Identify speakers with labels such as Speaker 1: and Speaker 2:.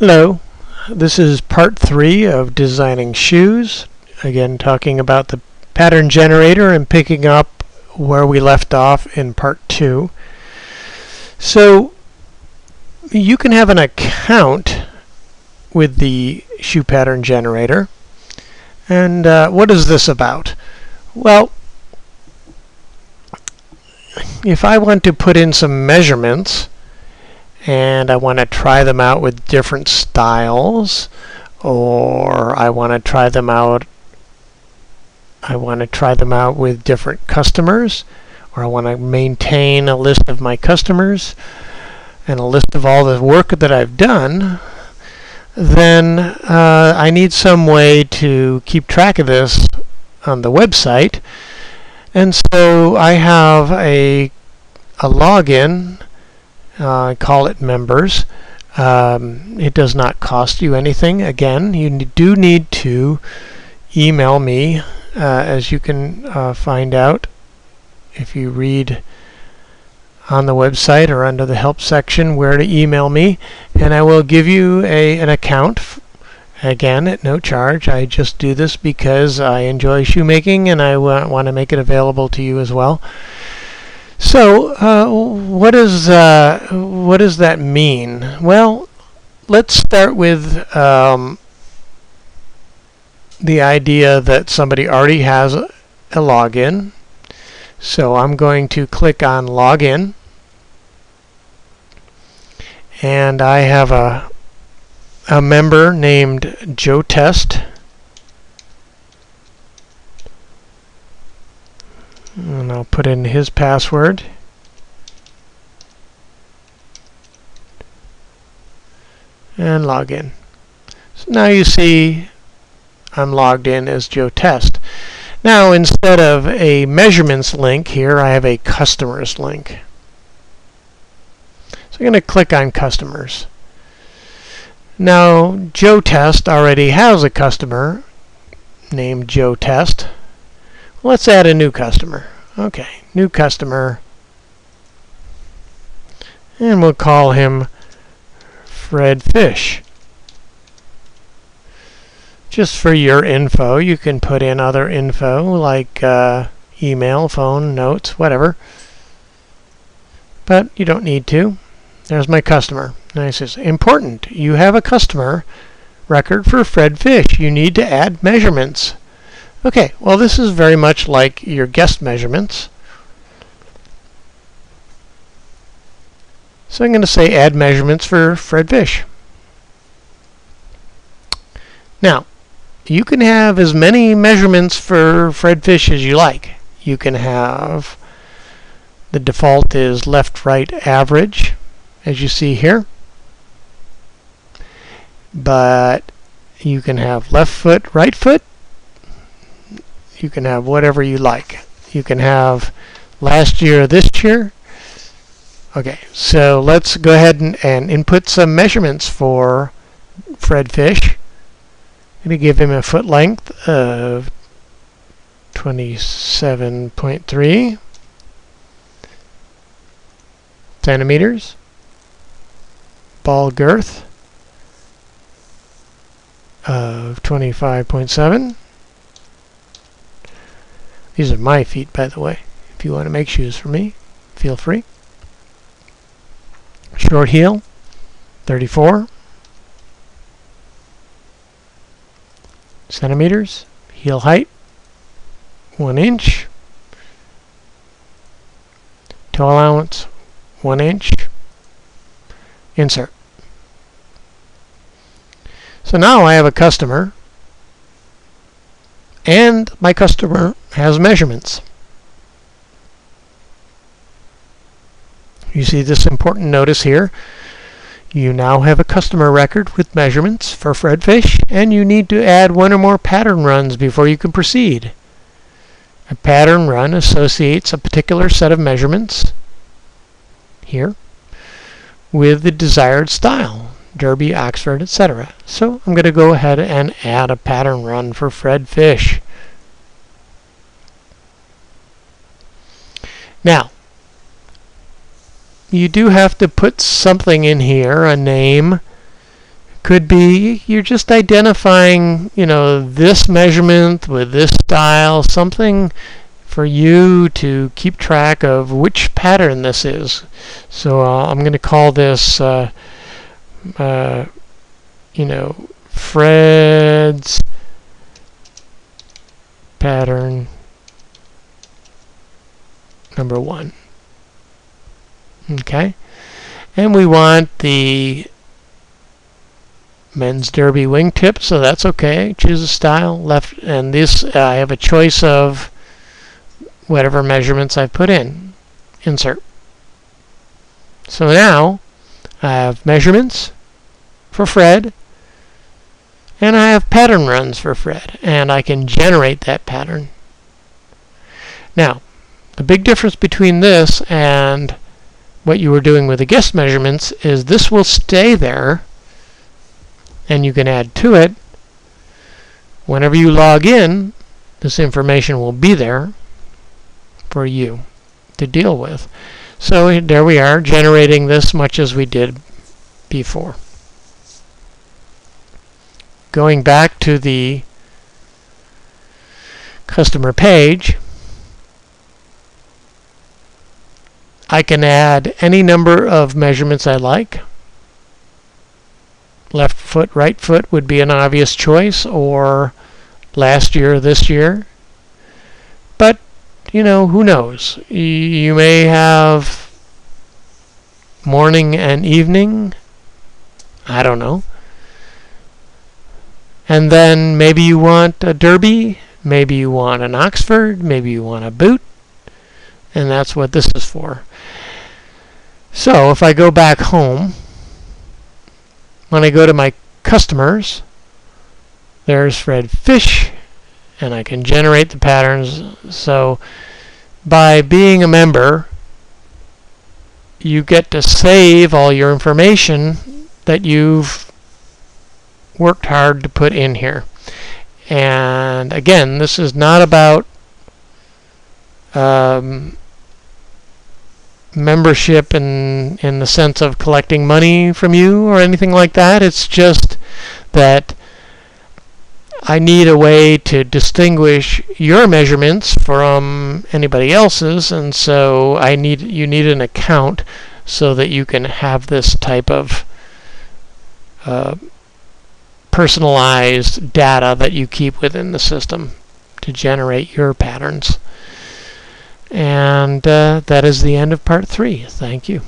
Speaker 1: Hello, this is part 3 of designing shoes. Again, talking about the pattern generator and picking up where we left off in part 2. So, you can have an account with the shoe pattern generator. And what is this about? Well, if I want to put in some measurements, and I want to try them out with different styles, or I want to try them out with different customers, or I want to maintain a list of my customers and a list of all the work that I've done, then I need some way to keep track of this on the website. And so I have a login. I call it members. It does not cost you anything. Again, you do need to email me, as you can find out if you read on the website or under the help section where to email me, and I will give you an account, again at no charge. I just do this because I enjoy shoemaking and I want to make it available to you as well. So, what does that mean? Well, let's start with the idea that somebody already has a login. So I'm going to click on Login, and I have a member named Joe Test. And I'll put in his password. And log in. So now you see I'm logged in as Joe Test. Now instead of a measurements link here, I have a customers link. So I'm going to click on customers. Now Joe Test already has a customer named Joe Test. Let's add a new customer. Okay, new customer. And we'll call him Fred Fish. Just for your info, you can put in other info like email, phone, notes, whatever. But you don't need to. There's my customer. Now it says, important, you have a customer record for Fred Fish. You need to add measurements. Okay, well this is very much like your guest measurements. So I'm going to say add measurements for Fred Fish. Now, you can have as many measurements for Fred Fish as you like. You can have, the default is left, right, average, as you see here. But you can have left foot, right foot. You can have whatever you like. You can have last year, this year. Okay, so let's go ahead and input some measurements for Fred Fish. I'm going to give him a foot length of 27.3 centimeters. Ball girth of 25.7. These are my feet, by the way. If you want to make shoes for me, feel free. Short heel, 34 centimeters. Heel height, 1 inch. Toe allowance, 1 inch. Insert. So now I have a customer, and my customer has measurements. You see this important notice here. You now have a customer record with measurements for Fred Fish, and you need to add 1 or more pattern runs before you can proceed. A pattern run associates a particular set of measurements here with the desired style, Derby, Oxford, etc. So I'm going to go ahead and add a pattern run for Fred Fish. Now, you do have to put something in here, a name, could be you're just identifying, this measurement with this style, something for you to keep track of which pattern this is. So I'm going to call this, Fred's pattern number 1. Okay, and we want the men's derby wingtip, so that's okay. Choose a style, left, and this I have a choice of whatever measurements I put in. Insert. So now I have measurements for Fred, and I have pattern runs for Fred, and I can generate that pattern. Now, the big difference between this and what you were doing with the guest measurements is this will stay there, and you can add to it. Whenever you log in, this information will be there for you to deal with. So there we are, generating this much as we did before. Going back to the customer page, I can add any number of measurements I like. Left foot, right foot would be an obvious choice, or last year, this year. But, who knows? You may have morning and evening. I don't know. And then maybe you want a derby, maybe you want an Oxford, maybe you want a boot, and that's what this is for. So if I go back home, when I go to my customers, there's Fred Fish, and I can generate the patterns. So by being a member, you get to save all your information that you've worked hard to put in here. And again, this is not about membership in the sense of collecting money from you or anything like that. It's just that I need a way to distinguish your measurements from anybody else's, and so you need an account so that you can have this type of personalized data that you keep within the system to generate your patterns. And that is the end of part 3. Thank you.